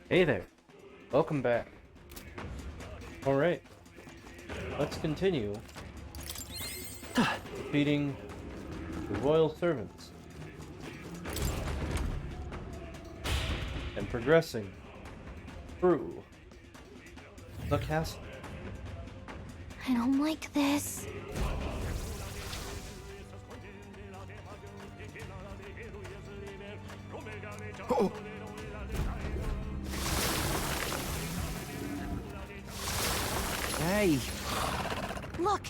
Hey there, welcome back. Alright, let's continue defeating the royal servants and progressing through the castle. I don't like this. Oh. Hey. Look!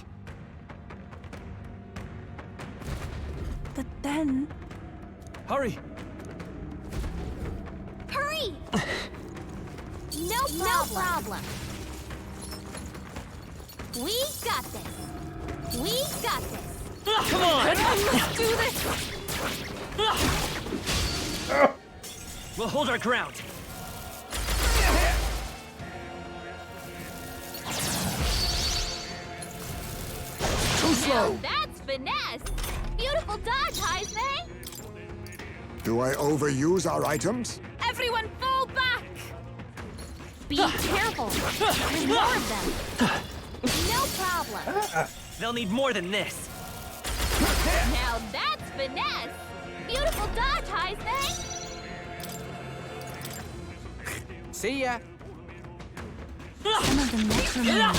But then... Hurry! Hurry! No problem. We got this. We got this. Come on! Let's do this! We'll hold our ground. Too slow! Now that's finesse. Beautiful dodge, Heisman. Do I overuse our items? Everyone fall back. Be careful. There's more of them. No problem. They'll need more than this. Now that's finesse. Beautiful dodge, Heisman. See ya! Some of them look familiar.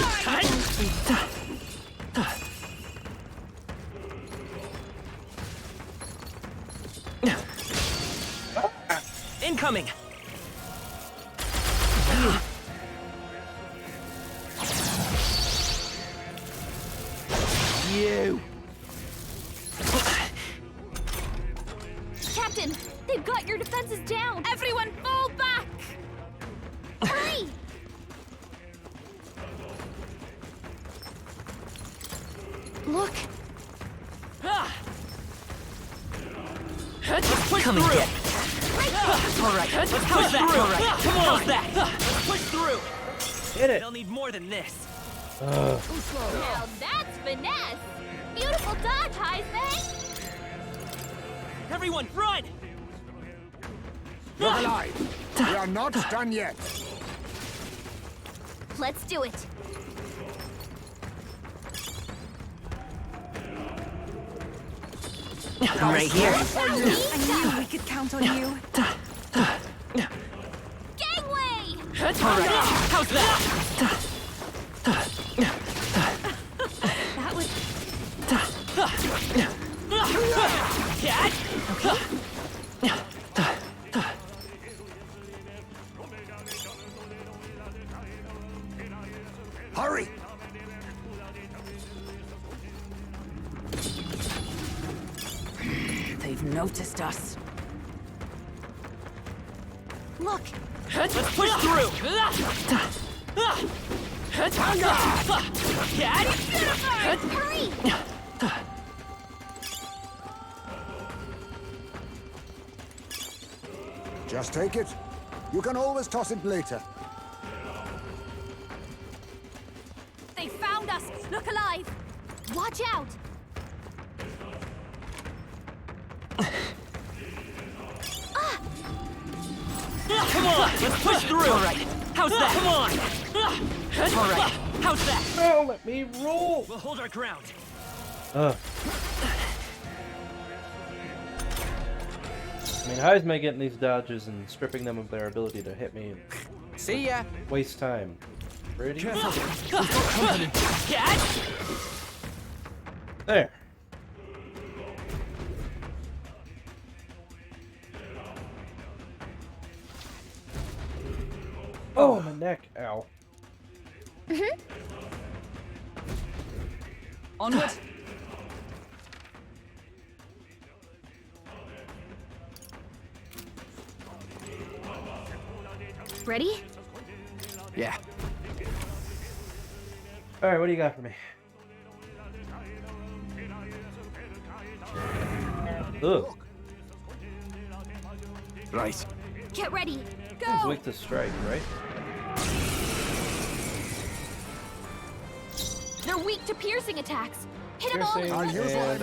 Incoming! You! Captain, they've got your defenses down. Everyone fall back. Hurry! Look. Let's push through! Alright, let's push through! Alright, come on! That? Let's push through! Hit it! They'll need more than this. Now that's finesse. Beautiful dodge, Heisman. Everyone, run! You're alive. We are not done yet. Let's do it. I'm right here. I knew we could count on you. Gangway! Alright, how's that? That was... Cat? Hurry! They've noticed us. Look, Let's push through! Cat? hurry! Just take it. You can always toss it later. They found us. Look alive. Watch out. Come on, let's push through! Alright, how's that? Come on! Alright, how's that? Oh, let me roll! We'll hold our ground. I mean, how is May getting these dodges and stripping them of their ability to hit me and See ya! waste time? Ready? Cat? There. Oh, my neck. Ow. Onward. Ready? Yeah. Alright, what do you got for me? Ugh. Right. Get ready. It's Go. weak to strike, right? They're weak to piercing attacks. Hit them all Piercing at I'll once. use what I and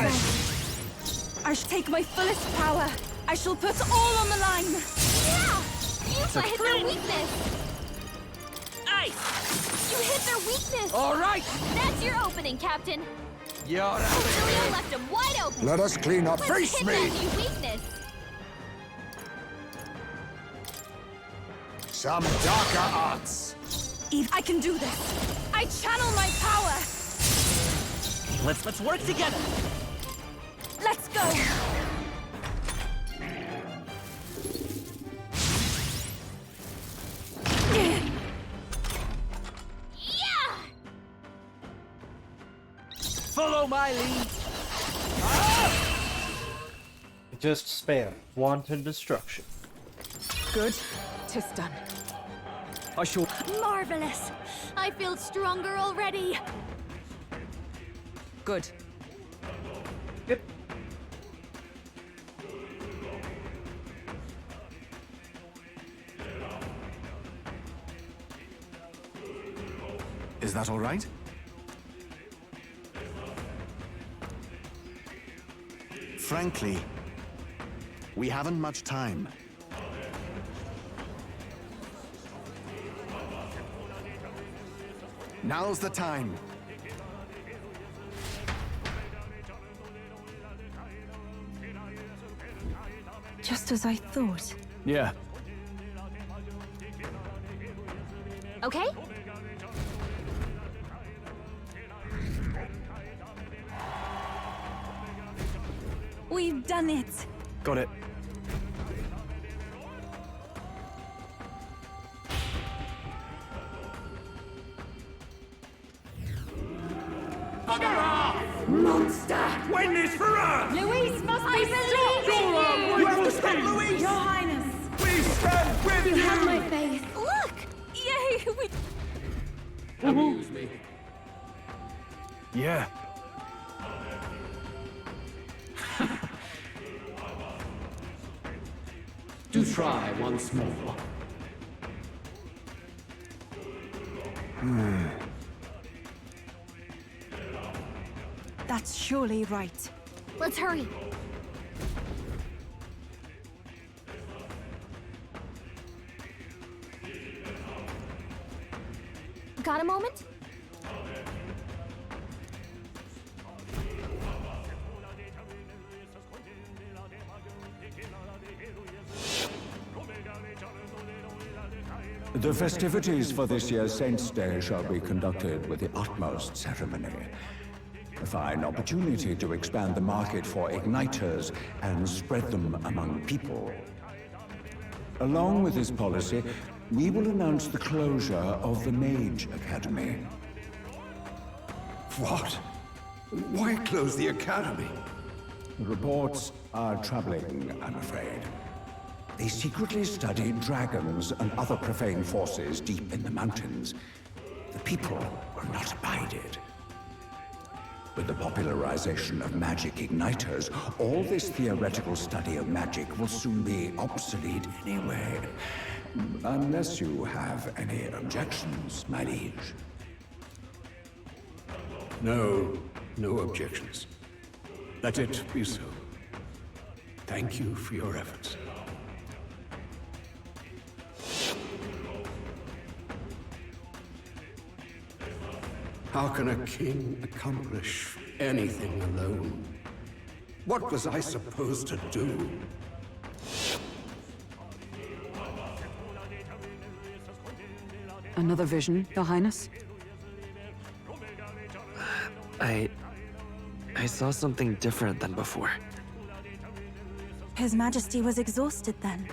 must. I should take my fullest power. I shall put all on the line. Yeah! You hit their weakness! Nice! You hit their weakness! All right! That's your opening, Captain! You're out of Julio here! left him wide open! Let us clean up. Let's Face hit me! that new weakness! Some darker arts. Eve, I can do this. I channel my power. Let's work together! Let's go. Yeah! Follow my lead! Just spam wanton destruction. Good. 'Tis done. I shall... Marvelous! I feel stronger already! Good. Yep. Is that all right? Frankly, we haven't much time. Now's the time. Just as I thought. Yeah. Okay? We've done it. Got it. Win this for us! Luis must I believe in you! You have to stop Louise! Your Highness. We stand with you! Have my faith! Look! Yay! We Amuse me. Yeah. Do try once more. That's surely right. Let's hurry! Got a moment? The festivities for this year's Saints' Day shall be conducted with the utmost ceremony. A fine opportunity to expand the market for igniters and spread them among people. Along with this policy, we will announce the closure of the Mage Academy. What? Why close the academy? The reports are troubling, I'm afraid. They secretly study dragons and other profane forces deep in the mountains. The people will not abide it. With the popularization of magic igniters, all this theoretical study of magic will soon be obsolete anyway. Unless you have any objections, my liege. No objections. Let it be so. Thank you for your efforts. How can a king accomplish anything alone? What was I supposed to do? Another vision, Your Highness? I saw something different than before. His Majesty was exhausted then.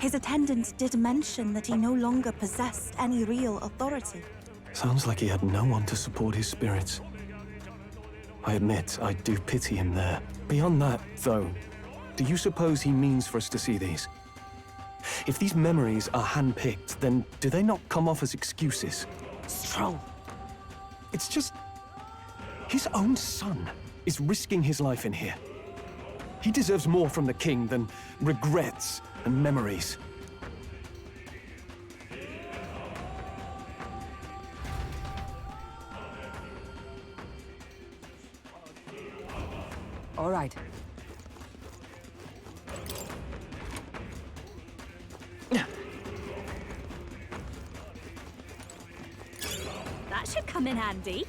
His attendant did mention that he no longer possessed any real authority. Sounds like he had no one to support his spirits. I admit, I do pity him there. Beyond that, though, do you suppose he means for us to see these? If these memories are handpicked, then do they not come off as excuses? Stroll. It's just... his own son is risking his life in here. He deserves more from the king than regrets and memories. All right. should come in handy.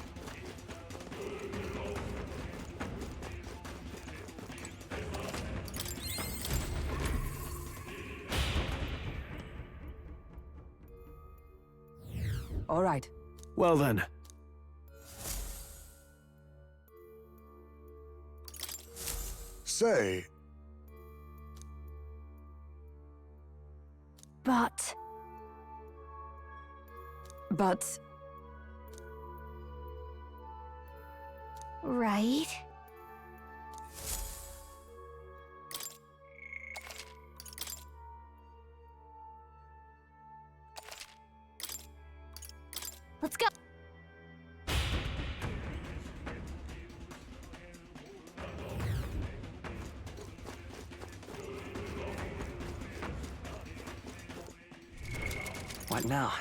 All right. Well then. Say, But... Right. Let's go. What now?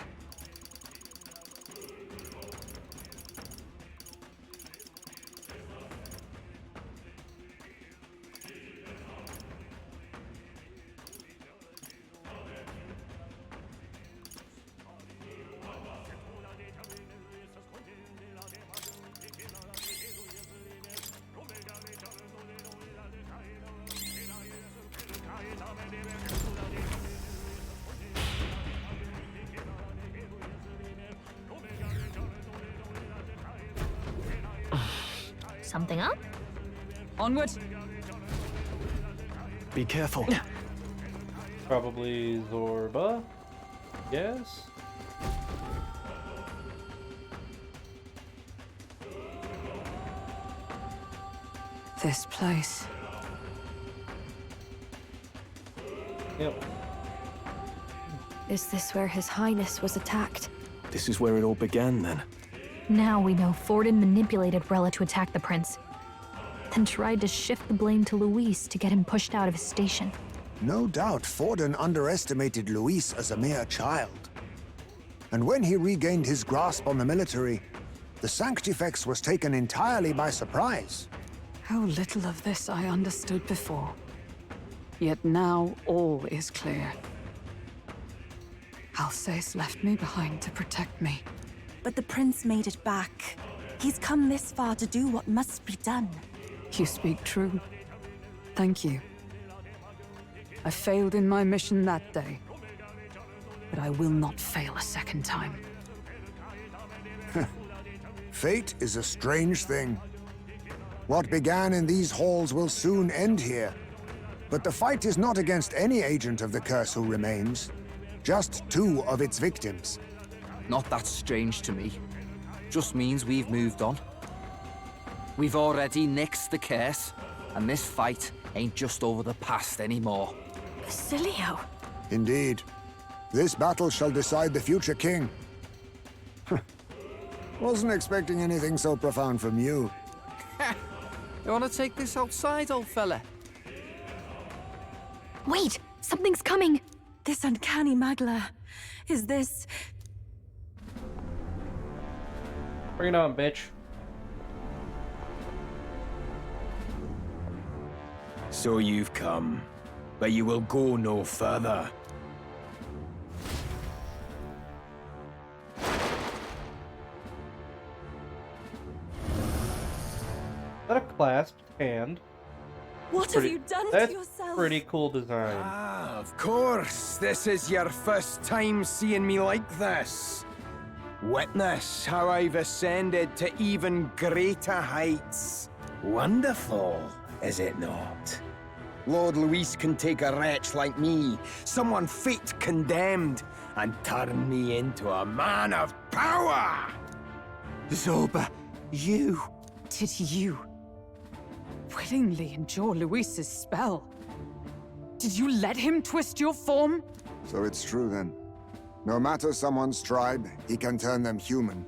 Something up? Onward. Be careful. Probably Zorba. Yes. This place. Yep. Is this where His Highness was attacked? This is where it all began then. Now we know Forden manipulated Rella to attack the prince, then tried to shift the blame to Luis to get him pushed out of his station. no doubt Forden underestimated Luis as a mere child. And when he regained his grasp on the military, the Sanctifex was taken entirely by surprise. How little of this I understood before. Yet now all is clear. Alsace left me behind to protect me. But the prince made it back. He's come this far to do what must be done. You speak true. Thank you. I failed in my mission that day, but I will not fail a second time. Fate is a strange thing. What began in these halls will soon end here. But the fight is not against any agent of the curse who remains, just two of its victims. Not that strange to me. Just means we've moved on. We've already nixed the curse, and this fight ain't just over the past anymore. Basilio! Indeed. This battle shall decide the future king. Wasn't expecting anything so profound from you. You wanna take this outside, old fella? Wait! Something's coming! This uncanny Magla. Is this... Bring it on, bitch. So you've come, but you will go no further. Is that a clasped hand? What have you done That's to yourself? pretty cool design. Ah, of course. This is your first time seeing me like this. Witness how I've ascended to even greater heights. Wonderful, is it not? Lord Luis can take a wretch like me, someone fate condemned, and turn me into a man of power! Zorba, you... Did you... willingly endure Luis's spell? Did you let him twist your form? So it's true then. No matter someone's tribe, he can turn them human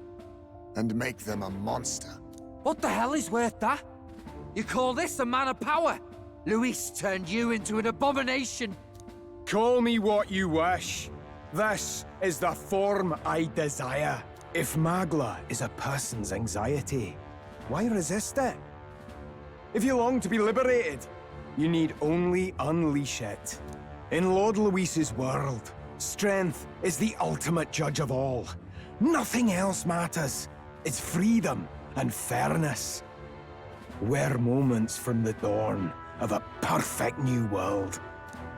and make them a monster. What the hell is worth that? You call this a man of power? Luis turned you into an abomination. Call me what you wish. This is the form I desire. If Magla is a person's anxiety, why resist it? If you long to be liberated, you need only unleash it. In Lord Luis's world, strength is the ultimate judge of all. Nothing else matters. It's freedom and fairness. We're moments from the dawn of a perfect new world.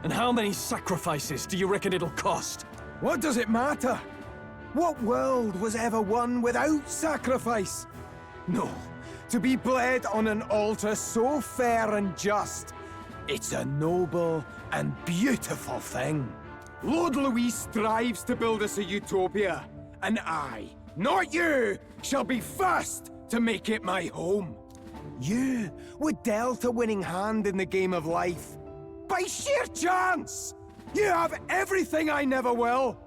And how many sacrifices do you reckon it'll cost? What does it matter? What world was ever won without sacrifice? No, to be bled on an altar so fair and just, it's a noble and beautiful thing. Lord Louis strives to build us a utopia, and I, not you, shall be first to make it my home. You were dealt a winning hand in the game of life. By sheer chance! You have everything I never will.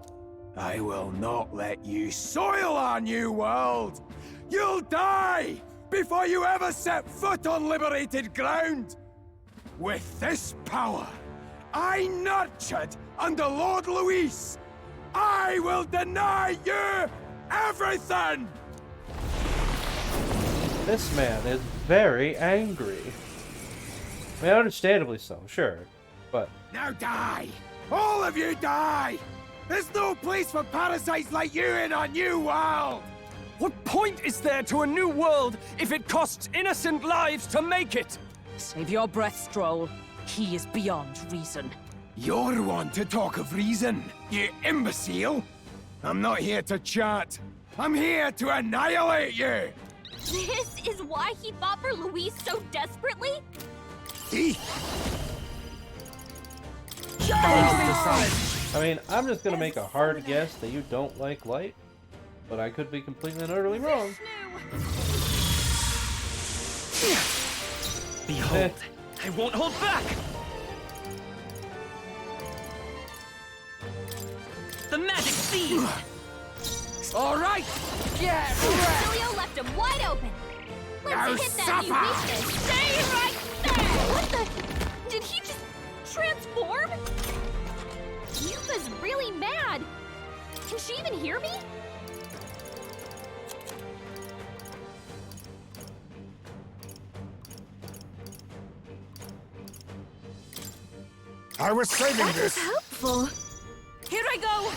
I will not let you soil our new world. You'll die before you ever set foot on liberated ground. With this power, I nurtured under Lord Louis, I will deny you everything! This man is very angry. I mean, understandably so, sure, but... Now die! All of you die! There's no place for parasites like you in our new world! What point is there to a new world if it costs innocent lives to make it? Save your breath, Stroll. He is beyond reason. You're one to talk of reason, you imbecile! I'm not here to chat. I'm here to annihilate you! This is why he fought for Louise so desperately? I mean, I'm just gonna make a hard guess that you don't like light, but I could be completely and utterly wrong. Behold, I won't hold back! The magic seed! All right, get ready! Julio left him wide open. Let's Now hit that new suffer! weakness. Stay right there! What the? Did he just transform? Yupa's really mad. Can she even hear me? I was saving this. Helpful. Here I go.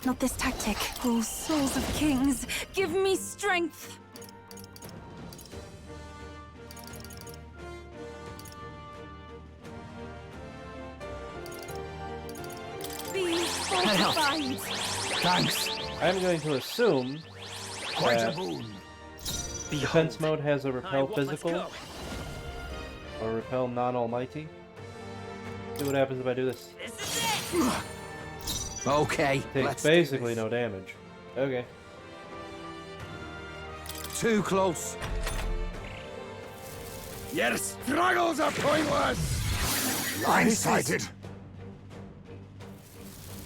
Not this tactic. Oh, souls of kings, give me strength. Be fortified. Thanks. I'm going to assume Quite a that boon. defense mode has a repel physical or repel non-almighty. See what happens if I do this. Okay, Takes let's do basically this. no damage. Okay. Too close. Your struggles are pointless! Blindsided.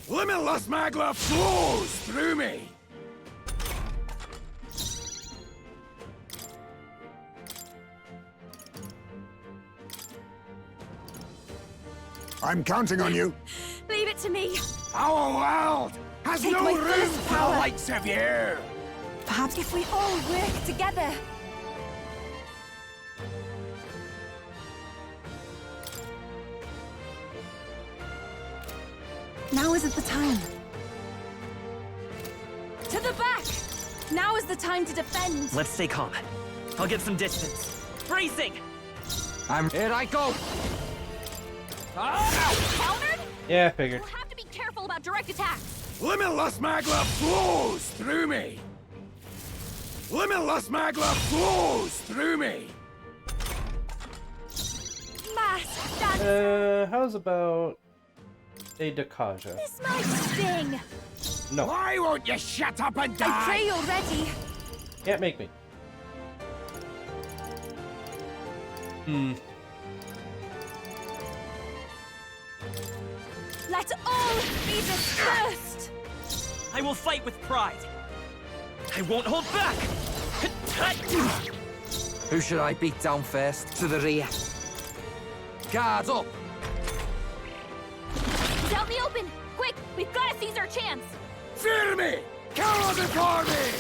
Limitless magma flows through me! I'm counting on you. Leave it to me. Our world has Take no my room first for the power. likes of you! Perhaps if we all work together. Now isn't the time. To the back! Now is the time to defend. Let's stay calm. I'll get some distance. Bracing! Here I go! Countered? Yeah, I figured. We'll have to be careful about direct attacks. Limitless magma flows through me! Limitless magma flows through me! Mask dance. How's about a Dakaja? This might sting. No, Why won't you shut up and I die? pray you're ready. can't make me. Let all be dispersed. I will fight with pride. I won't hold back! Who should I beat down first? To the rear. Guards up! He's out in the open. Quick, we've got to seize our chance. Fear me! Cower before me!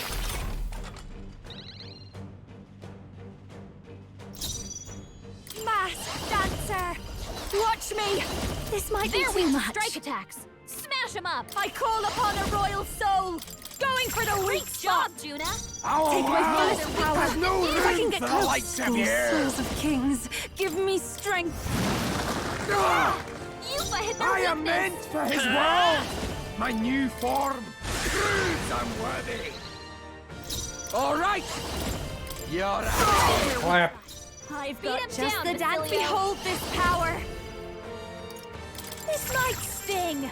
Mask dancer. Watch me. This might They're be weak too to much. strike attacks. Smash Smash him up! I call upon a royal soul! Going for the weak Job, spot! Juna! Take my fullest power! There's no If I can room get for the close! likes of Oh, you! souls of kings, give me strength! Yuba hit their I am weakness. meant for his world! My new form proves I'm worthy! Alright! You're Clap. I've Beat got him just down, the dance. Basilio. Behold this power! This might sting!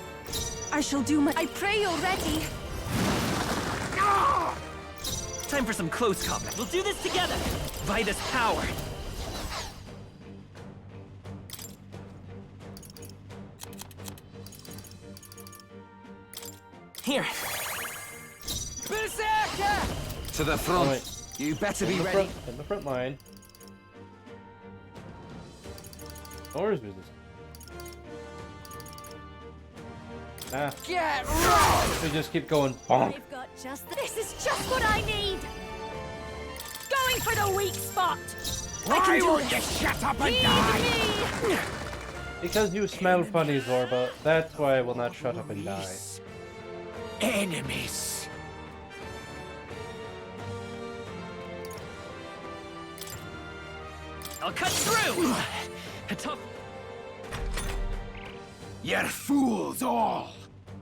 I shall do my. I pray you're ready! Time for some close combat. We'll do this together. Vitus power. Here. Berserker! To the front. Oh, wait. You better be In the ready. front, in the front line. Or is business? Ah, Get right! we just keep going bonk. I've got just this is just what I need! Going for the weak spot! Why won't you shut up and die? Me! Because you smell funny, Zorba. That's why I will not shut up and die. Enemies. I'll cut through. A tough. You're fools all!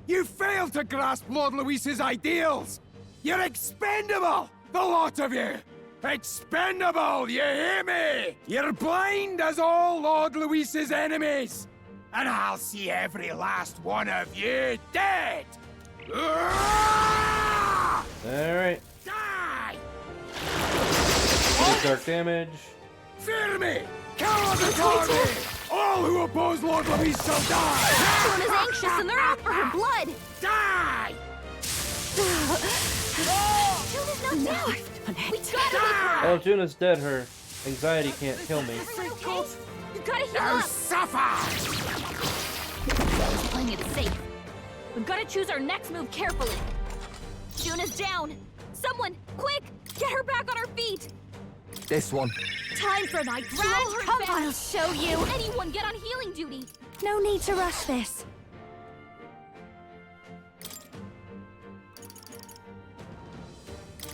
You failed to grasp Lord Luis's ideals! You're expendable! The lot of you! Expendable, you hear me? You're blind as all Lord Luis's enemies! And I'll see every last one of you dead! Alright. Die! Dark damage. Fear me! Coward the army! All who oppose Lord Luis shall die! Juna's anxious and they're out for her blood! Die! Juna's not down! We gotta leave her! Oh, Juna's dead. Her anxiety can't kill me. Everyone okay? You gotta heal Now up! suffer! Playing it safe. We've gotta choose our next move carefully. Juna's down! Someone, quick! Get her back on her feet! This one. Time for my Slow grand her come! back. I'll show you! Anyone get on healing duty! No need to rush this.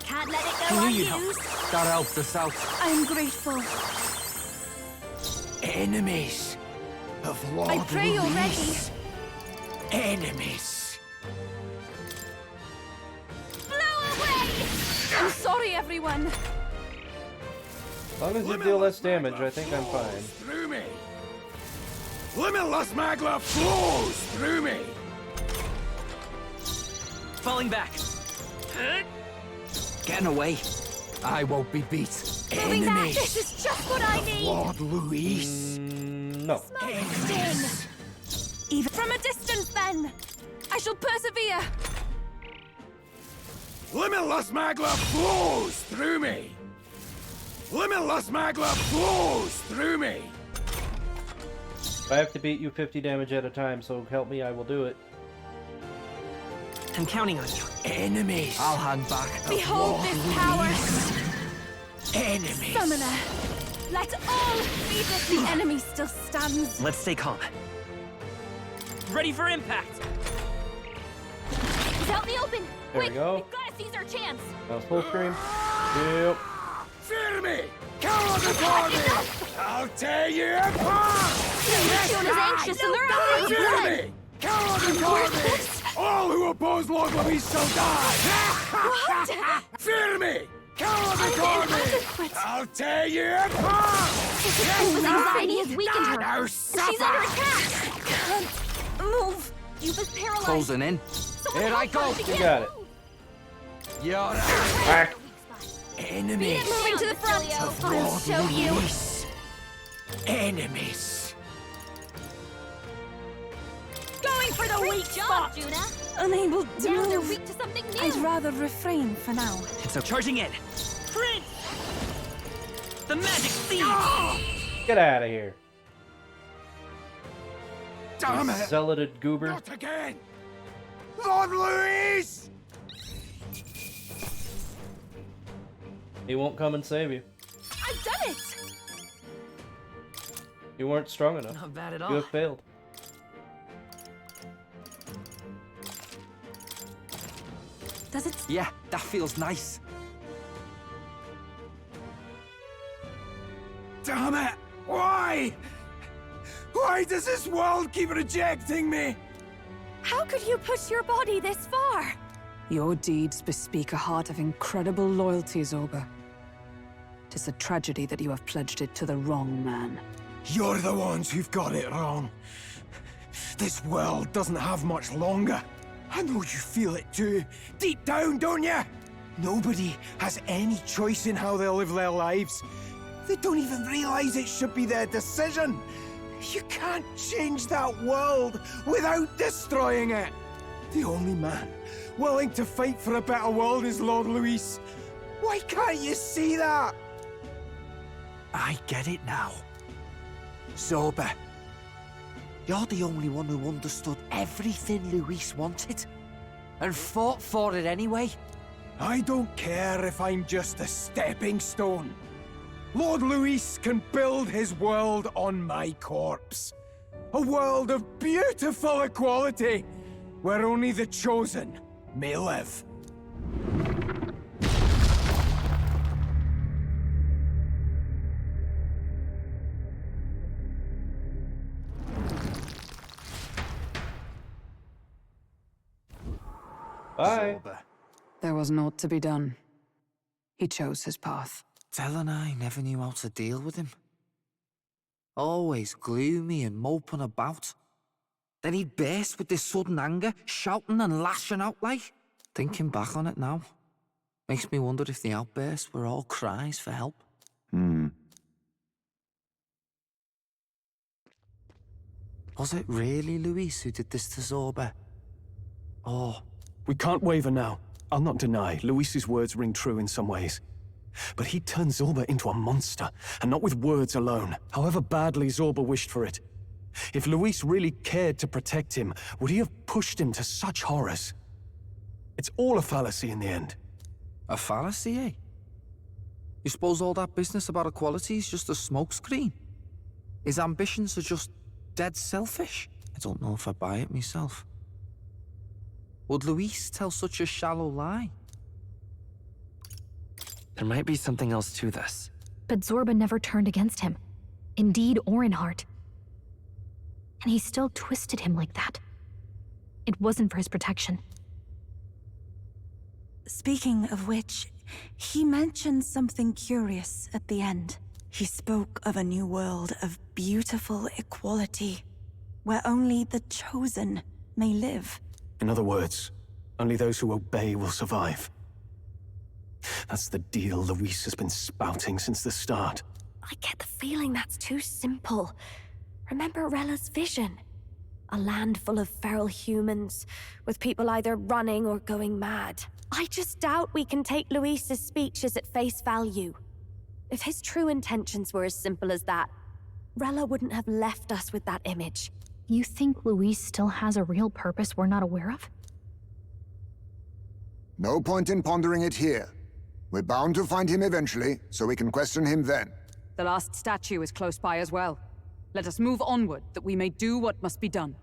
Can't let it go unused. That helped us out. I'm grateful. Enemies of Lord I pray you're Luis. Enemies. Blow away! I'm sorry, everyone. As long as you deal less damage, I think I'm fine. Through me. Limitless magla flows through me. Falling back. Getting away. I won't be beat. Moving back. Enemies This is just what I need. Lord Luis. No. Sting. Even from a distance, then. I shall persevere. Limitless magla flows through me. Limitless magla flows through me. If I have to beat you 50 damage at a time, so help me, I will do it. I'm counting on you. Enemies. I'll hang back. Behold Lord this power. Luis. Enemies. Summoner. Let all be that the enemy still stands. Let's stay calm. Ready for impact. He's out in the open! There we Quick! go. We've gotta seize our chance! Now full scream. Yep. Fear me! Coward the army! I'll tear you apart! Juna's anxious and they're out for her Fear blood! me! Coward the army! All who oppose Lord Luis shall die! Fear me! Coward the army! I'll tear you apart! Yuba's anxiety has weakened her! Now She's under attack! Can't move. Yuba's paralyzed! Closing in. Someone Here I help her, go. she You can't got it. move. You're Back. Enemies Moving to the front. Basilio. I'll Lord show you. Luis. Enemies. Going for the weak Job, spot. Juna! Unable to Now they're move. weak to something new! I'd rather refrain for now. So charging in. Prince! The magic seed! Get out of here. Damn You it! zealoted goober. Not again! Lord Luis! He won't come and save you. I've done it. You weren't strong enough. Not bad at You all. have failed. Does it? Yeah, that feels nice. Damn it! Why? Why does this world keep rejecting me? How could you push your body this far? Your deeds bespeak a heart of incredible loyalty, Zorba. 'Tis a tragedy that you have pledged it to the wrong man. You're the ones who've got it wrong. This world doesn't have much longer. I know you feel it too. Deep down, don't you? Nobody has any choice in how they'll live their lives. They don't even realize it should be their decision. You can't change that world without destroying it. The only man willing to fight for a better world is Lord Luis. Why can't you see that? I get it now. Zorba, you're the only one who understood everything Luis wanted, and fought for it anyway. I don't care if I'm just a stepping stone. Lord Luis can build his world on my corpse. A world of beautiful equality, where only the chosen may live. Bye. There was naught to be done. He chose his path. Tell and I never knew how to deal with him. Always gloomy and moping about. Then he'd burst with this sudden anger, shouting and lashing out like. Thinking back on it now, makes me wonder if the outbursts were all cries for help. Was it really Luis who did this to Zorba? Or... We can't waver now. I'll not deny, Luis's words ring true in some ways. But he turned Zorba into a monster, and not with words alone, however badly Zorba wished for it. If Luis really cared to protect him, would he have pushed him to such horrors? It's all a fallacy in the end. A fallacy, eh? You suppose all that business about equality is just a smokescreen? His ambitions are just dead selfish? I don't know if I buy it myself. Would Luis tell such a shallow lie? There might be something else to this. But Zorba never turned against him, in deed or in heart. And he still twisted him like that. It wasn't for his protection. Speaking of which, he mentioned something curious at the end. He spoke of a new world of beautiful equality, where only the chosen may live. In other words, only those who obey will survive. That's the deal Luis has been spouting since the start. I get the feeling that's too simple. Remember Rella's vision? A land full of feral humans, with people either running or going mad. I just doubt we can take Luis's speeches at face value. If his true intentions were as simple as that, Rella wouldn't have left us with that image. You think Luis still has a real purpose we're not aware of? No point in pondering it here. We're bound to find him eventually, so we can question him then. The last statue is close by as well. Let us move onward, that we may do what must be done.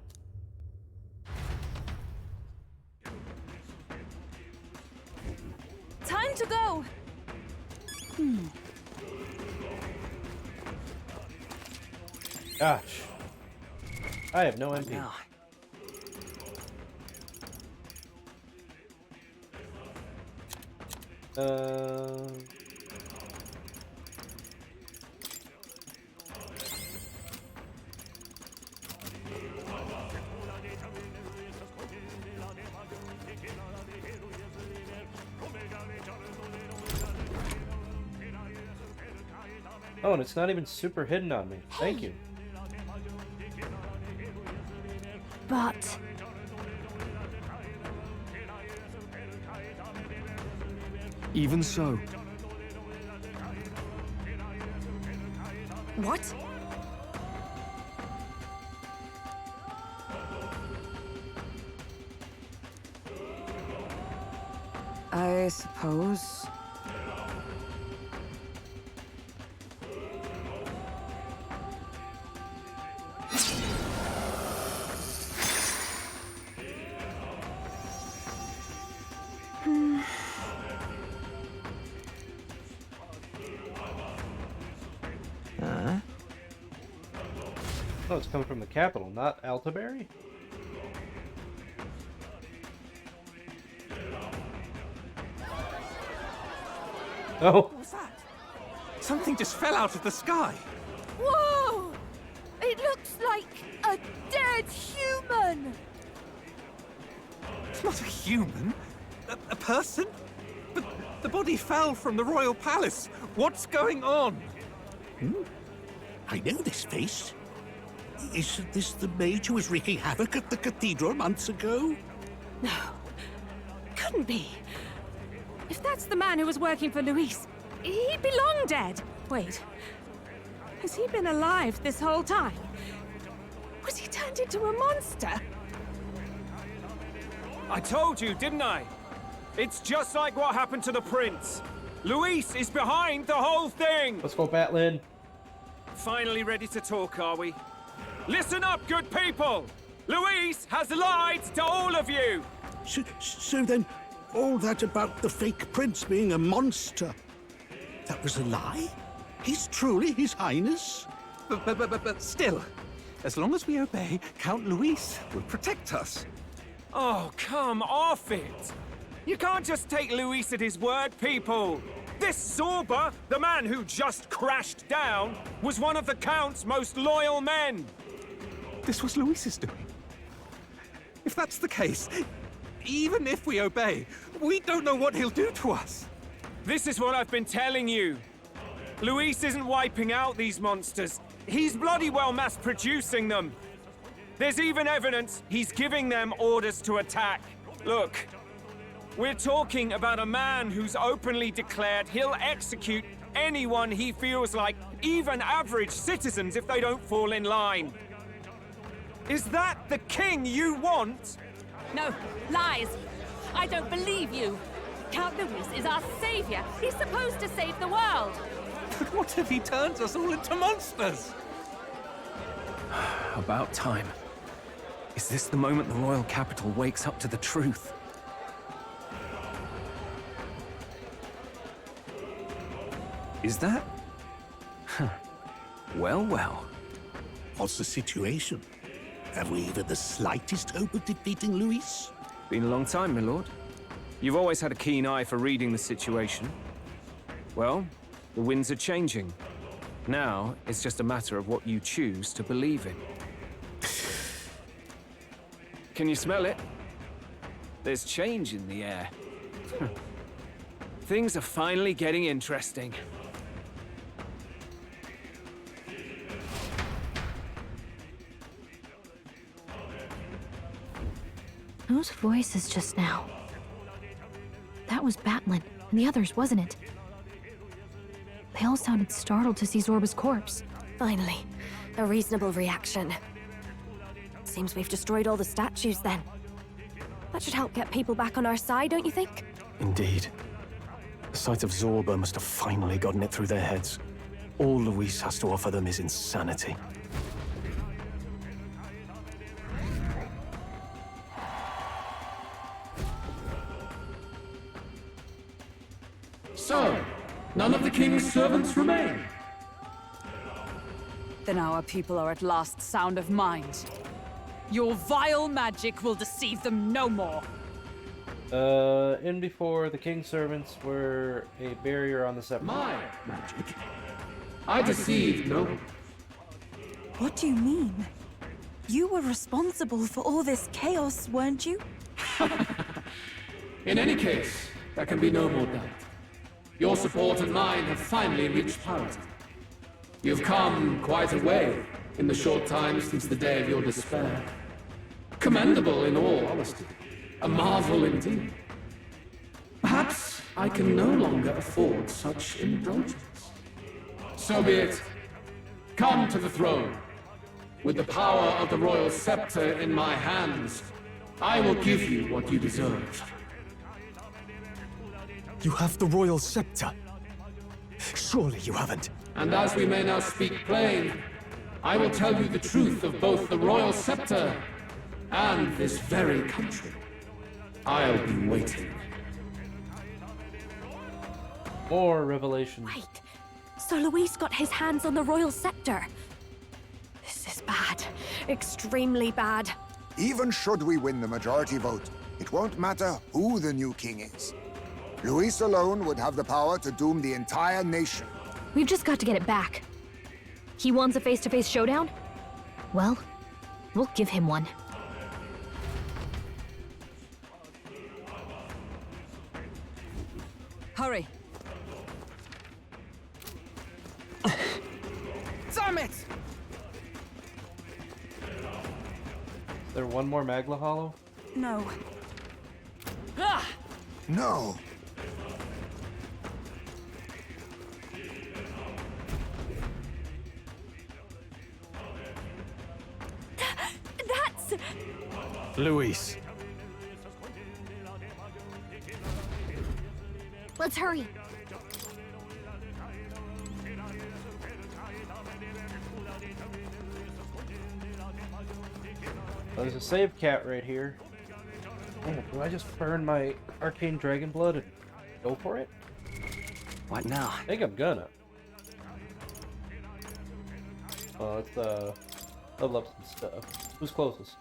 Time to go! Gosh. I have no MP. Oh, and it's not even super hidden on me. Thank you. But... Even so. What? I suppose... Oh, it's coming from the capital, not Altaberry? Oh. What was that? Something just fell out of the sky. Whoa! It looks like a dead human! It's not a human. A person? But the body fell from the royal palace. What's going on? I know this face. Isn't this the mage who was wreaking havoc at the cathedral months ago? No. Couldn't be. If that's the man who was working for Luis, he'd be long dead. Wait. Has he been alive this whole time? Was he turned into a monster? I told you, didn't I? It's just like what happened to the prince. Luis is behind the whole thing! Let's go, Batlin. Finally ready to talk, are we? Listen up, good people! Luis has lied to all of you! So then, all that about the fake prince being a monster, that was a lie? He's truly His Highness? But still, as long as we obey, Count Luis will protect us. Oh, come off it! You can't just take Luis at his word, people! This Zorba, the man who just crashed down, was one of the Count's most loyal men! This was Luis's doing. If that's the case, even if we obey, we don't know what he'll do to us. This is what I've been telling you. Luis isn't wiping out these monsters. He's bloody well mass-producing them. There's even evidence he's giving them orders to attack. Look, we're talking about a man who's openly declared he'll execute anyone he feels like, even average citizens, if they don't fall in line. Is that the king you want? No, lies. I don't believe you. Count Luis is our savior. He's supposed to save the world. But what if he turns us all into monsters? About time. Is this the moment the royal capital wakes up to the truth? Is that? Huh. Well, well. What's the situation? Have we even the slightest hope of defeating Luis? Been a long time, my lord. You've always had a keen eye for reading the situation. Well, the winds are changing. Now, it's just a matter of what you choose to believe in. Can you smell it? There's change in the air. Things are finally getting interesting. Those voices just now. That was Batlin, and the others, wasn't it? They all sounded startled to see Zorba's corpse. Finally, a reasonable reaction. Seems we've destroyed all the statues then. That should help get people back on our side, don't you think? Indeed. The sight of Zorba must have finally gotten it through their heads. All Luis has to offer them is insanity. So, none of the king's servants remain. Then our people are at last sound of mind. Your vile magic will deceive them no more. In before, the king's servants were a barrier on the scepter. My magic? I deceived no one. What do you mean? You were responsible for all this chaos, weren't you? In any case, there can be no more doubt. Your support and mine have finally reached parity. You've come quite a way in the short time since the day of your despair. Commendable in all honesty. A marvel indeed. Perhaps I can no longer afford such indulgence. So be it. Come to the throne. With the power of the royal scepter in my hands, I will give you what you deserve. You have the royal scepter? Surely you haven't. And as we may now speak plain, I will tell you the truth of both the royal scepter and this very country. I'll be waiting. More revelation. Wait, so Luis got his hands on the royal scepter. This is It's bad. Extremely bad. Even should we win the majority vote, it won't matter who the new king is. Luis alone would have the power to doom the entire nation. We've just got to get it back. He wants a face-to-face showdown? Well, we'll give him one. Hurry. Damn it! Is there one more Magla Hollow? No. Ah! No. That's... Luis. Let's hurry. Oh, there's a save cat right here. Oh, do I just burn my arcane dragon blood and go for it? What now? I think I'm gonna. Oh, let's level up some stuff. Who's closest?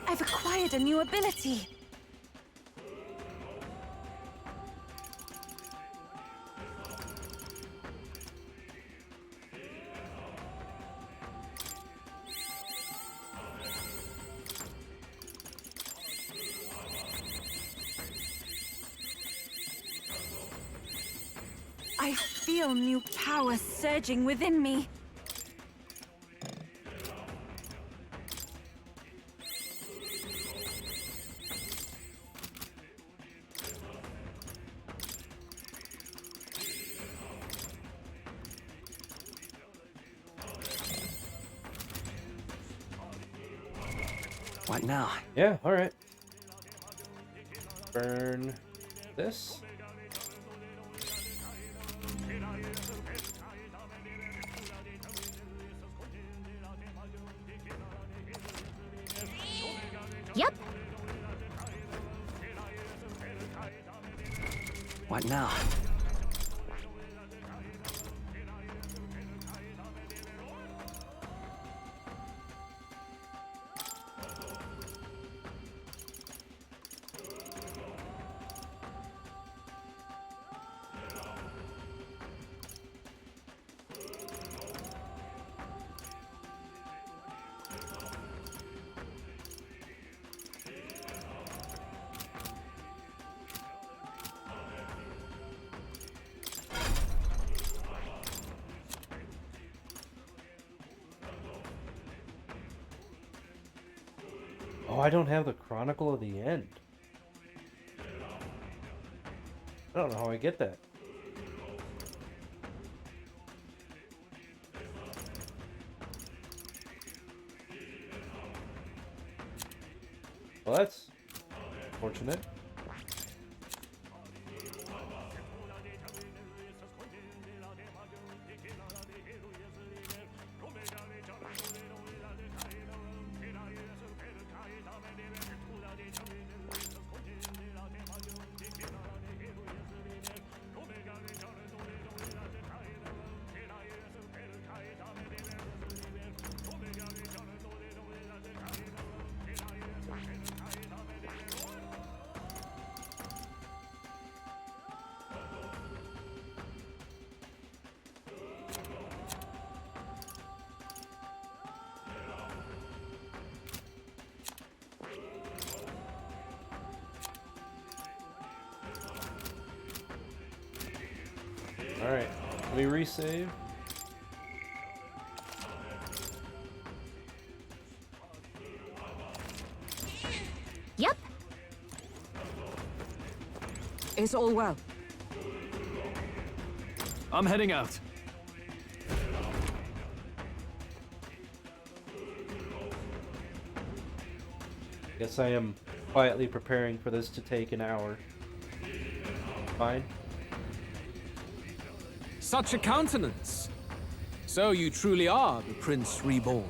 I've acquired a new ability. I feel new power surging within me. What now? Yeah, alright. Burn this. Yep. What now? Oh, I don't have the Chronicle of the End. I don't know how I get that. Well, that's fortunate. Alright, let me resave. Yep. It's all well. I'm heading out. Guess I am quietly preparing for this to take an hour. Fine. Such a countenance! So you truly are the Prince Reborn.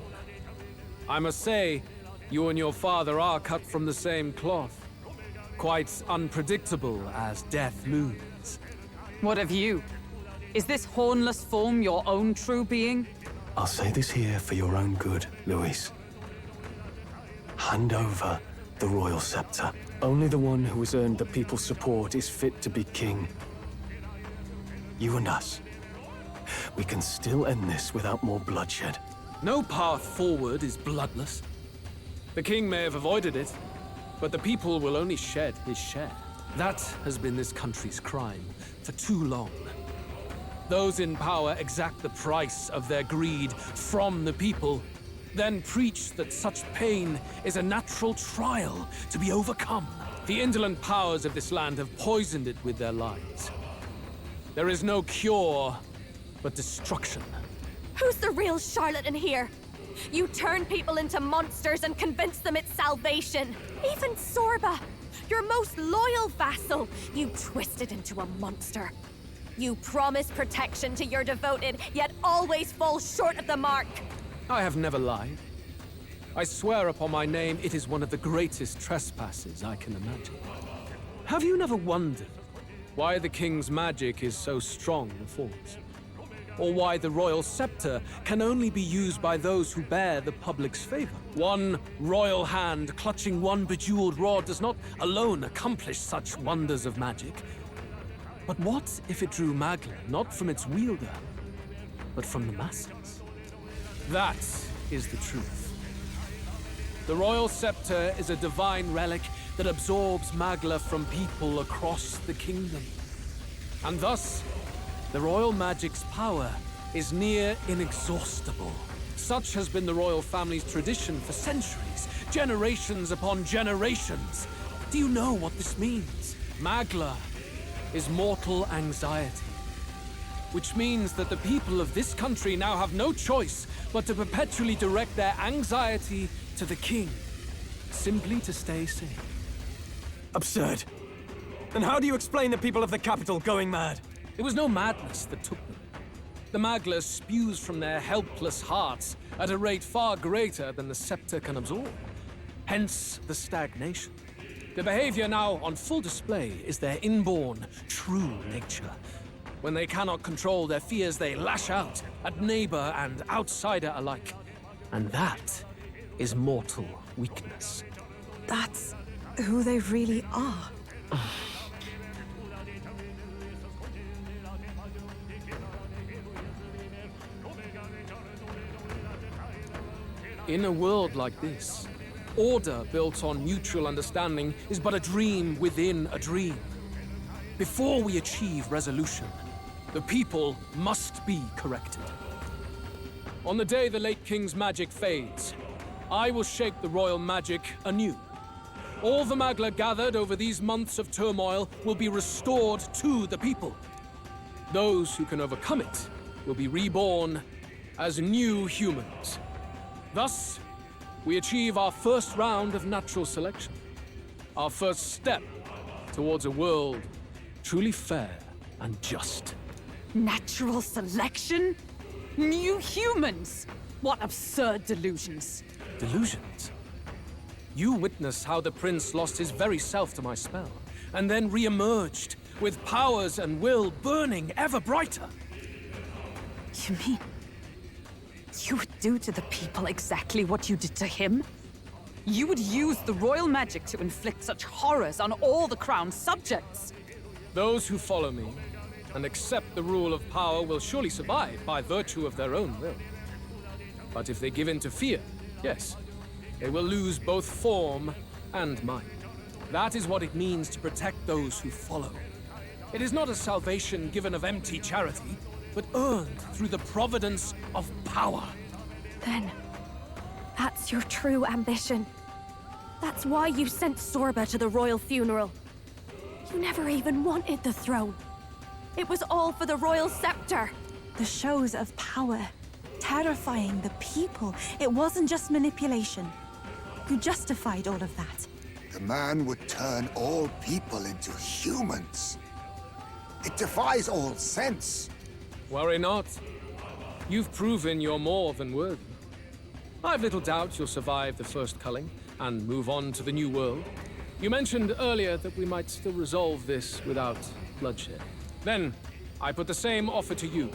I must say, you and your father are cut from the same cloth. quite unpredictable as death looms. What of you? Is this hornless form your own true being? I'll say this here for your own good, Luis. Hand over the royal scepter. Only the one who has earned the people's support is fit to be king. You and us. We can still end this without more bloodshed. No path forward is bloodless. The king may have avoided it, but the people will only shed his share. That has been this country's crime for too long. Those in power exact the price of their greed from the people, then preach that such pain is a natural trial to be overcome. The indolent powers of this land have poisoned it with their lies. There is no cure, but destruction. Who's the real charlatan here? You turn people into monsters and convince them it's salvation. Even Zorba, your most loyal vassal, you twisted into a monster. You promise protection to your devoted, yet always fall short of the mark. I have never lied. I swear upon my name, it is one of the greatest trespasses I can imagine. Have you never wondered why the king's magic is so strong a force? Or why the royal scepter can only be used by those who bear the public's favor? One royal hand clutching one bejeweled rod does not alone accomplish such wonders of magic. But what if it drew Magla not from its wielder, but from the masses? That is the truth. The royal scepter is a divine relic that absorbs Magla from people across the kingdom. And thus, the royal magic's power is near inexhaustible. Such has been the royal family's tradition for centuries, generations upon generations. Do you know what this means? Magla is mortal anxiety, which means that the people of this country now have no choice but to perpetually direct their anxiety to the king, simply to stay safe. Absurd. And how do you explain the people of the capital going mad? It was no madness that took them. The Magla spews from their helpless hearts at a rate far greater than the scepter can absorb. Hence the stagnation. The behavior now on full display is their inborn, true nature. When they cannot control their fears, they lash out at neighbor and outsider alike. And that is mortal weakness. That's who they really are. In a world like this, order built on mutual understanding is but a dream within a dream. Before we achieve resolution, the people must be corrected. On the day the late king's magic fades, I will shape the royal magic anew. All the Magla gathered over these months of turmoil will be restored to the people. Those who can overcome it will be reborn as new humans. Thus, we achieve our first round of natural selection. Our first step towards a world truly fair and just. Natural selection? New humans? What absurd delusions. Delusions? You witnessed how the prince lost his very self to my spell, and then re-emerged with powers and will burning ever brighter. You mean you would do to the people exactly what you did to him? You would use the royal magic to inflict such horrors on all the crown's subjects? Those who follow me and accept the rule of power will surely survive by virtue of their own will. But if they give in to fear, yes, they will lose both form and mind. That is what it means to protect those who follow. It is not a salvation given of empty charity, but earned through the providence of power. Then, that's your true ambition. That's why you sent Zorba to the royal funeral. You never even wanted the throne. It was all for the royal scepter. The shows of power, terrifying the people. It wasn't just manipulation. You justified all of that. The man would turn all people into humans. It defies all sense. Worry not. You've proven you're more than worthy. I've little doubt you'll survive the first culling and move on to the new world. You mentioned earlier that we might still resolve this without bloodshed. Then, I put the same offer to you.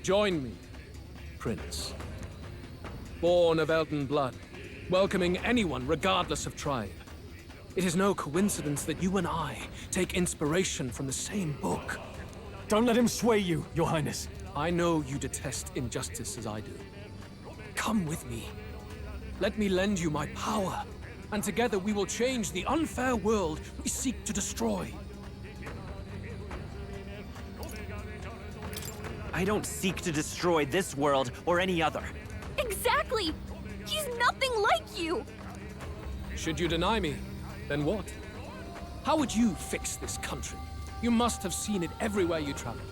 Join me, Prince. Born of Elden blood, welcoming anyone regardless of tribe. It is no coincidence that you and I take inspiration from the same book. Don't let him sway you, Your Highness. I know you detest injustice as I do. Come with me. Let me lend you my power, and together we will change the unfair world we seek to destroy. I don't seek to destroy this world or any other. Exactly! He's nothing like you! Should you deny me, then what? How would you fix this country? You must have seen it everywhere you traveled.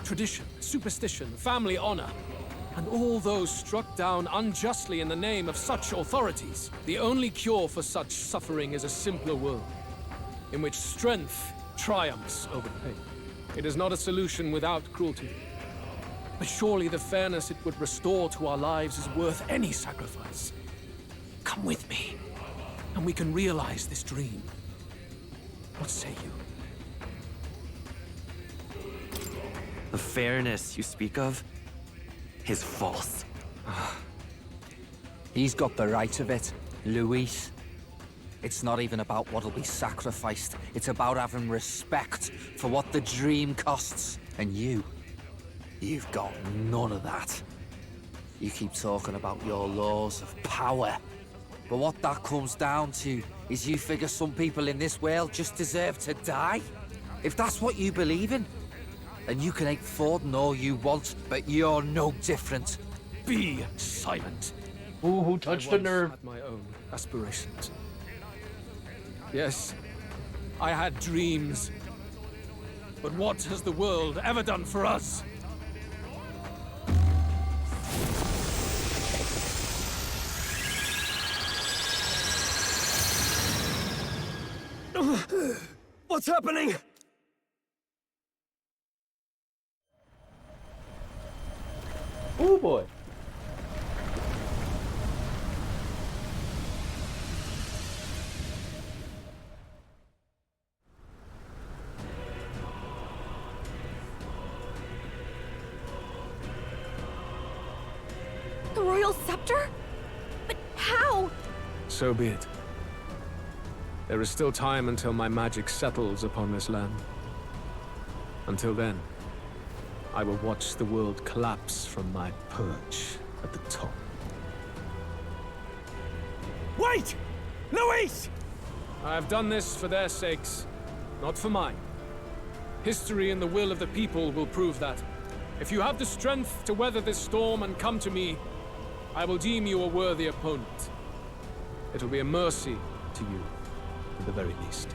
Tradition, superstition, family honor, and all those struck down unjustly in the name of such authorities. The only cure for such suffering is a simpler world, in which strength triumphs over pain. It is not a solution without cruelty. But surely the fairness it would restore to our lives is worth any sacrifice. Come with me, and we can realize this dream. What say you? The fairness you speak of is false. He's got the right of it, Luis. It's not even about what'll be sacrificed. It's about having respect for what the dream costs. And you've got none of that. You keep talking about your laws of power. But what that comes down to is you figure some people in this world just deserve to die? If that's what you believe in, then you can hate Forden all you want, but you're no different. Be silent. Ooh, who touched a nerve? I had my own aspirations. Yes, I had dreams. But what has the world ever done for us? What's happening? Oh boy. The royal scepter? But how? So be it. There is still time until my magic settles upon this land. Until then, I will watch the world collapse from my perch at the top. Wait! Luis! I have done this for their sakes, not for mine. History and the will of the people will prove that. If you have the strength to weather this storm and come to me, I will deem you a worthy opponent. It will be a mercy to you, at the very least.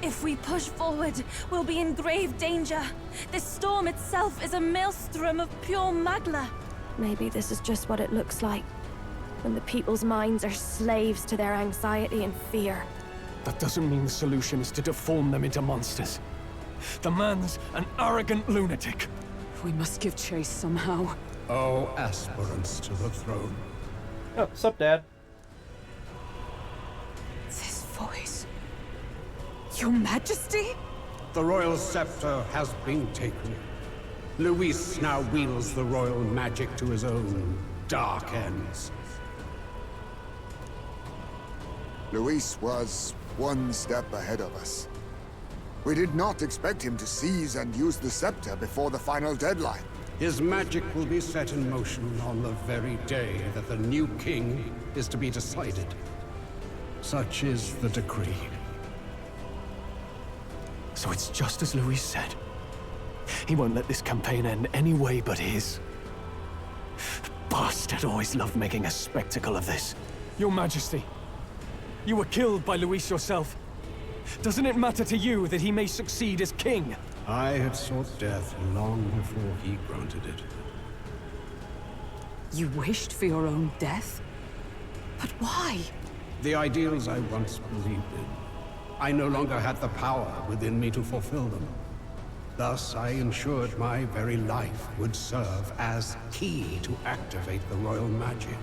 If we push forward, we'll be in grave danger. This storm itself is a maelstrom of pure magla. Maybe this is just what it looks like. When the people's minds are slaves to their anxiety and fear. That doesn't mean the solution is to deform them into monsters. The man's an arrogant lunatic. We must give chase somehow. Oh, aspirants to the throne. Oh, sup, Dad? This voice. Your Majesty? The royal scepter has been taken. Luis now wields the royal magic to his own dark ends. Luis was one step ahead of us. We did not expect him to seize and use the scepter before the final deadline. His magic will be set in motion on the very day that the new king is to be decided. Such is the decree. So it's just as Luis said. He won't let this campaign end any way but his. The bastard always loved making a spectacle of this. Your Majesty, you were killed by Luis yourself. Doesn't it matter to you that he may succeed as king? I had sought death long before he granted it. You wished for your own death? But why? The ideals I once believed in. I no longer had the power within me to fulfill them. Thus, I ensured my very life would serve as key to activate the royal magic.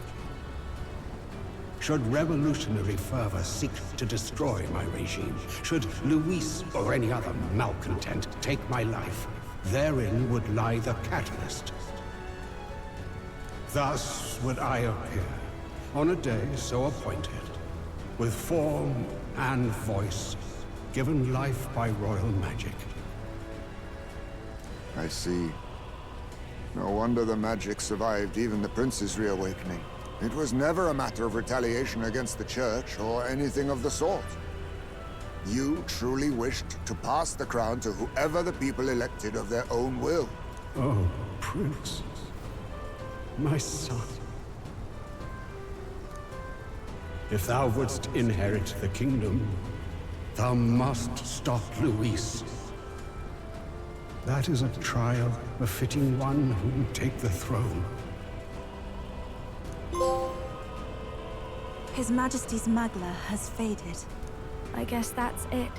Should revolutionary fervor seek to destroy my regime, should Luis or any other malcontent take my life, therein would lie the catalyst. Thus would I appear, on a day so appointed, with form and voice, given life by royal magic. I see. No wonder the magic survived even the prince's reawakening. It was never a matter of retaliation against the church or anything of the sort. You truly wished to pass the crown to whoever the people elected of their own will. Oh, Prince. My son. If thou wouldst inherit the kingdom, thou must stop Luis. That is a trial befitting one who will take the throne. His Majesty's Magla has faded. I guess that's it.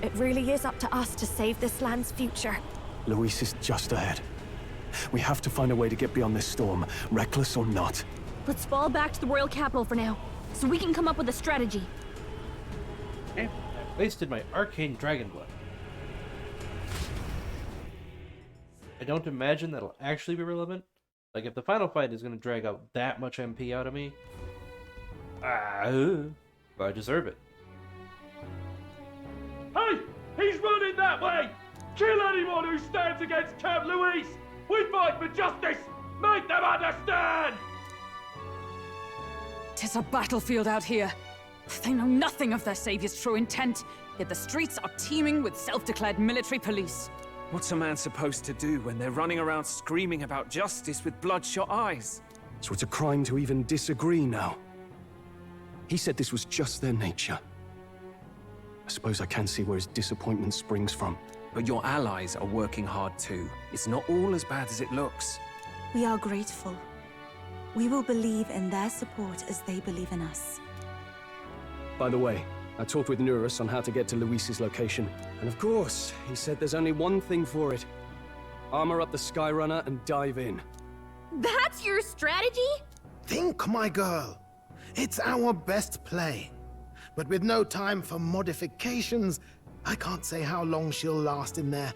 It really is up to us to save this land's future. Luis is just ahead. We have to find a way to get beyond this storm, reckless or not. Let's fall back to the royal capital for now, so we can come up with a strategy. I wasted my arcane dragon blood. I don't imagine that'll actually be relevant. Like, if the final fight is going to drag out that much MP out of me, I deserve it. Hey! He's running that way! Kill anyone who stands against Count Luis! We fight for justice! Make them understand! 'Tis a battlefield out here. They know nothing of their savior's true intent, yet the streets are teeming with self-declared military police. What's a man supposed to do when they're running around screaming about justice with bloodshot eyes? So it's a crime to even disagree now. He said this was just their nature. I suppose I can see where his disappointment springs from. But your allies are working hard too. It's not all as bad as it looks. We are grateful. We will believe in their support as they believe in us. By the way, I talked with Nurus on how to get to Luis's location. And of course, he said there's only one thing for it. Armor up the Skyrunner and dive in. That's your strategy? Think, my girl. It's our best play. But with no time for modifications, I can't say how long she'll last in there.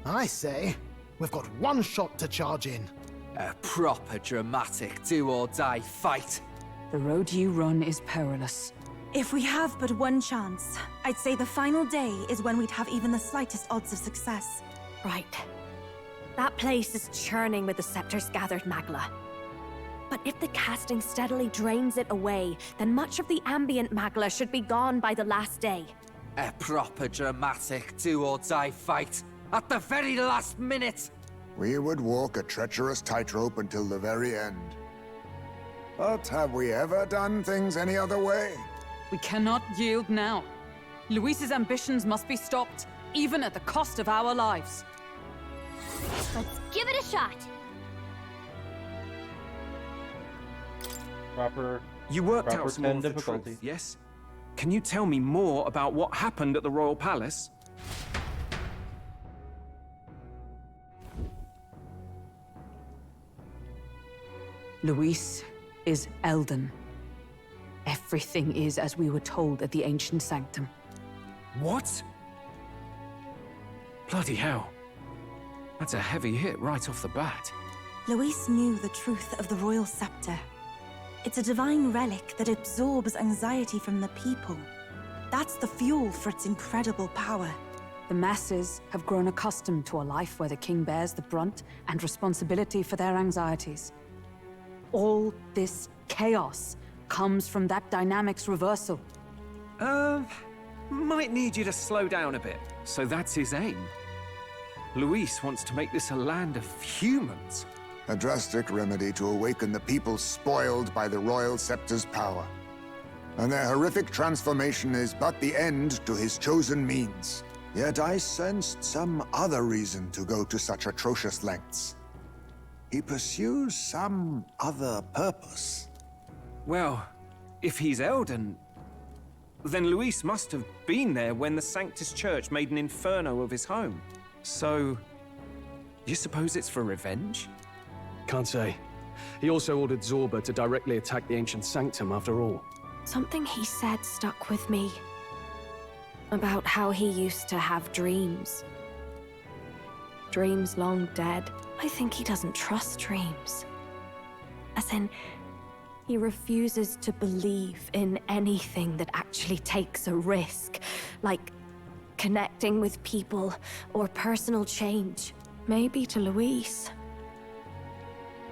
I say, we've got one shot to charge in. A proper dramatic do-or-die fight. The road you run is perilous. If we have but one chance, I'd say the final day is when we'd have even the slightest odds of success. Right. That place is churning with the scepter's gathered magla. But if the casting steadily drains it away, then much of the ambient magla should be gone by the last day. A proper dramatic do-or-die fight. At the very last minute! We would walk a treacherous tightrope until the very end. But have we ever done things any other way? We cannot yield now. Luis's ambitions must be stopped, even at the cost of our lives. Let's give it a shot. You worked out some more 10 of the difficulty. truth, yes? Can you tell me more about what happened at the royal palace? Luis is Elden. Everything is as we were told at the ancient sanctum. What? Bloody hell. That's a heavy hit right off the bat. Luis knew the truth of the royal scepter. It's a divine relic that absorbs anxiety from the people. That's the fuel for its incredible power. The masses have grown accustomed to a life where the king bears the brunt and responsibility for their anxieties. All this chaos comes from that dynamic's reversal. Might need you to slow down a bit. So that's his aim. Luis wants to make this a land of humans. A drastic remedy to awaken the people spoiled by the royal scepter's power. and their horrific transformation is but the end to his chosen means. Yet I sensed some other reason to go to such atrocious lengths. He pursues some other purpose. Well, if he's Elden, then Luis must have been there when the Sanctus Church made an inferno of his home. So, you suppose it's for revenge? Can't say. He also ordered Zorba to directly attack the ancient sanctum after all. Something he said stuck with me. About how he used to have dreams. Dreams long dead. I think he doesn't trust dreams. As in, he refuses to believe in anything that actually takes a risk, like connecting with people or personal change. Maybe to Luis,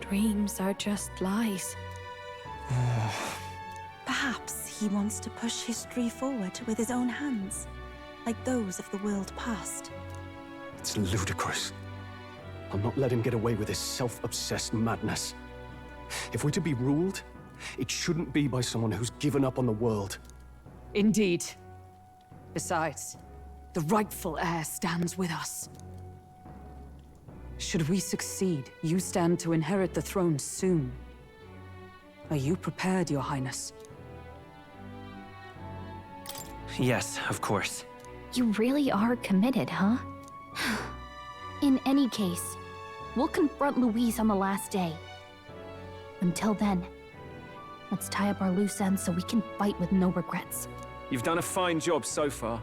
dreams are just lies. Perhaps he wants to push history forward with his own hands, like those of the world past. It's ludicrous. I'll not let him get away with his self-obsessed madness. If we're to be ruled, it shouldn't be by someone who's given up on the world. Indeed. Besides, the rightful heir stands with us. Should we succeed, you stand to inherit the throne soon. Are you prepared, Your Highness? Yes, of course. You really are committed, huh? In any case, we'll confront Luis on the last day. Until then, let's tie up our loose ends so we can fight with no regrets. You've done a fine job so far.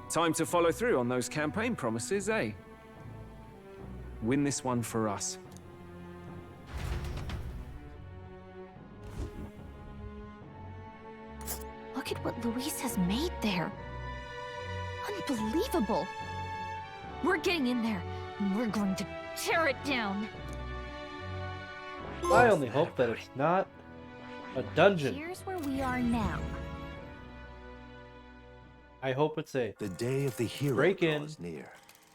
Time to follow through on those campaign promises, eh? Win this one for us. Look at what Luis has made there. Unbelievable. We're getting in there, and we're going to tear it down. I only hope that it's not a dungeon. Here's where we are now. I hope it's a The day of the hero break in, draws near,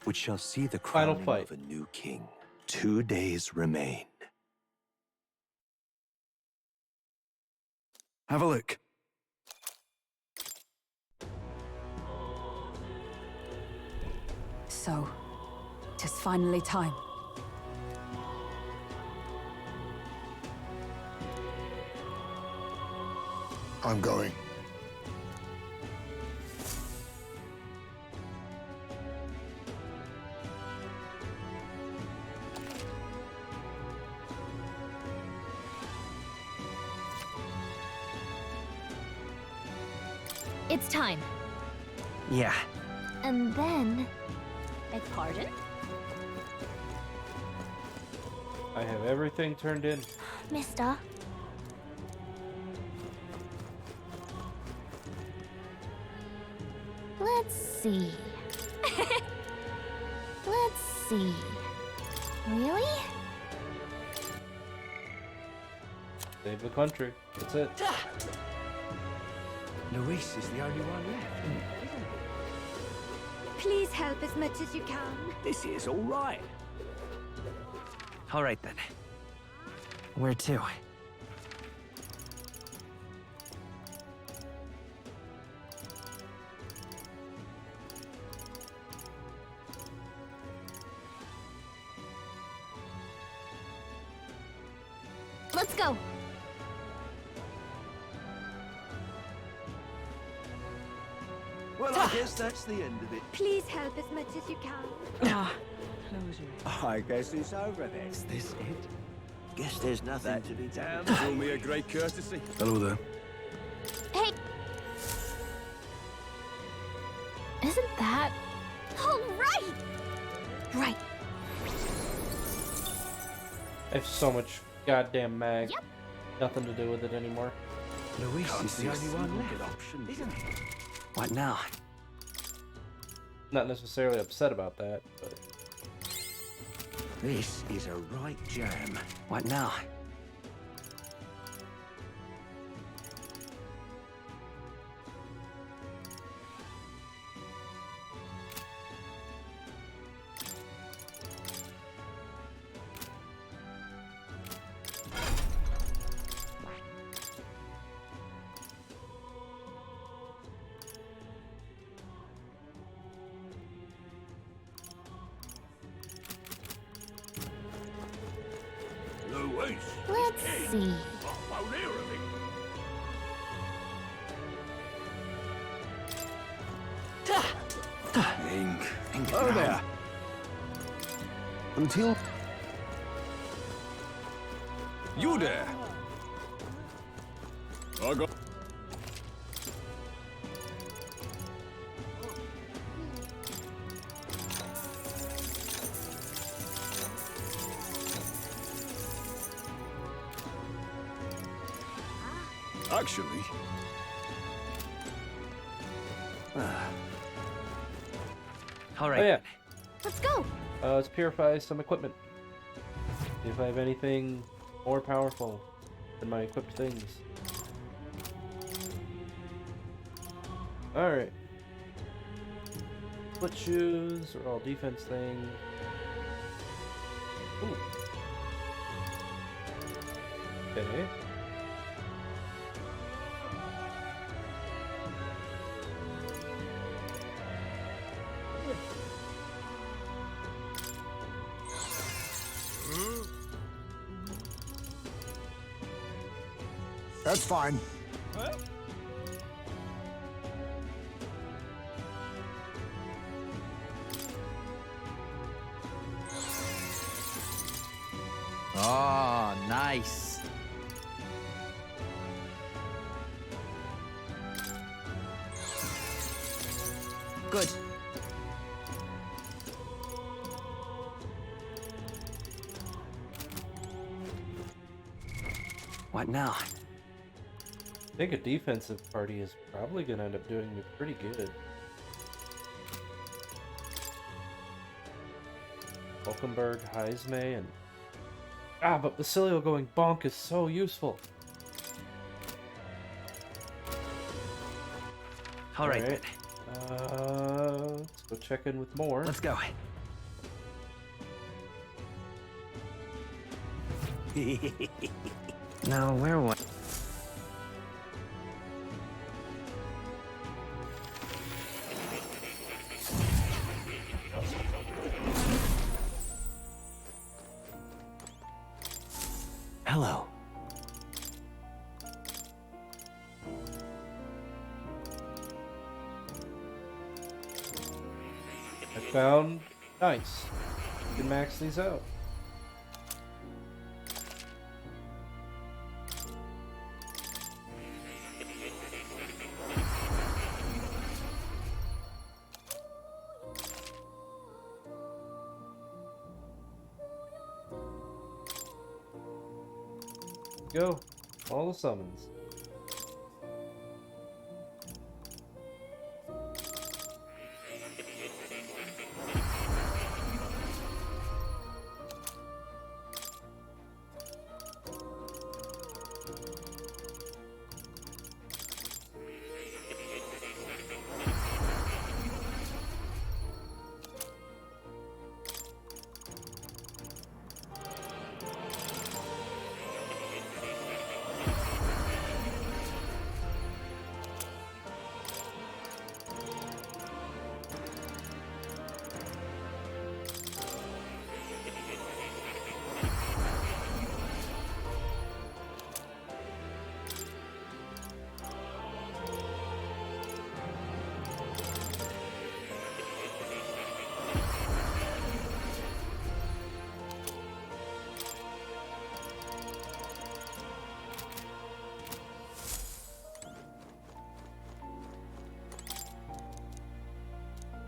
which shall see the final crowning fight. of a new king. 2 days remain. Have a look. So, 'tis finally time. I'm going. It's time. Yeah. And then... Beg pardon? I have everything turned in. Mister? Let's see. Let's see. Really? Save the country. That's it. Luis is the only one left. Please help as much as you can. This is all right. All right then. Where to? Let's go. Well, I guess that's the end of it. Please help as much as you can. I guess it's over then. Is this it? Guess there's nothing to be done. That's only a great courtesy. Hello there. Hey! Isn't that... Oh, right! Right. I have so much goddamn mag. Yep. Nothing to do with it anymore. Luis is the only one left, isn't he? What now? Not necessarily upset about that, but... This is a right jam. What now? Let's see. Oh there. Until You there! I got. Actually. All Oh yeah. Let's go. Let's purify some equipment. See if I have anything more powerful than my equipped things. Alright. Split shoes are all defense things. Ooh. Okay. That's fine. Oh, nice. Good. What now? I think a defensive party is probably going to end up doing me pretty good. Valkenberg, Heisme, and... Ah, but Basilio going bonk is so useful. All right. Let's go check in with more. Let's go. Now, where was... Hello. I found... Nice. You can max these out. Go. All the summons.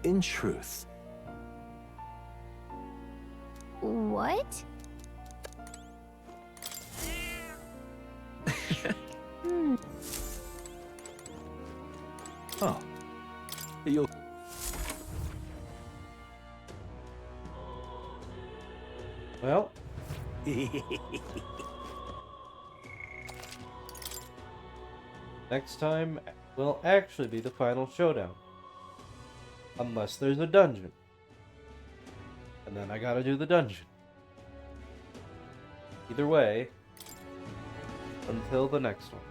In truth. What? Oh. You'll... Well. Next time will actually be the final showdown. Unless there's a dungeon. And then I gotta do the dungeon. Either way, until the next one.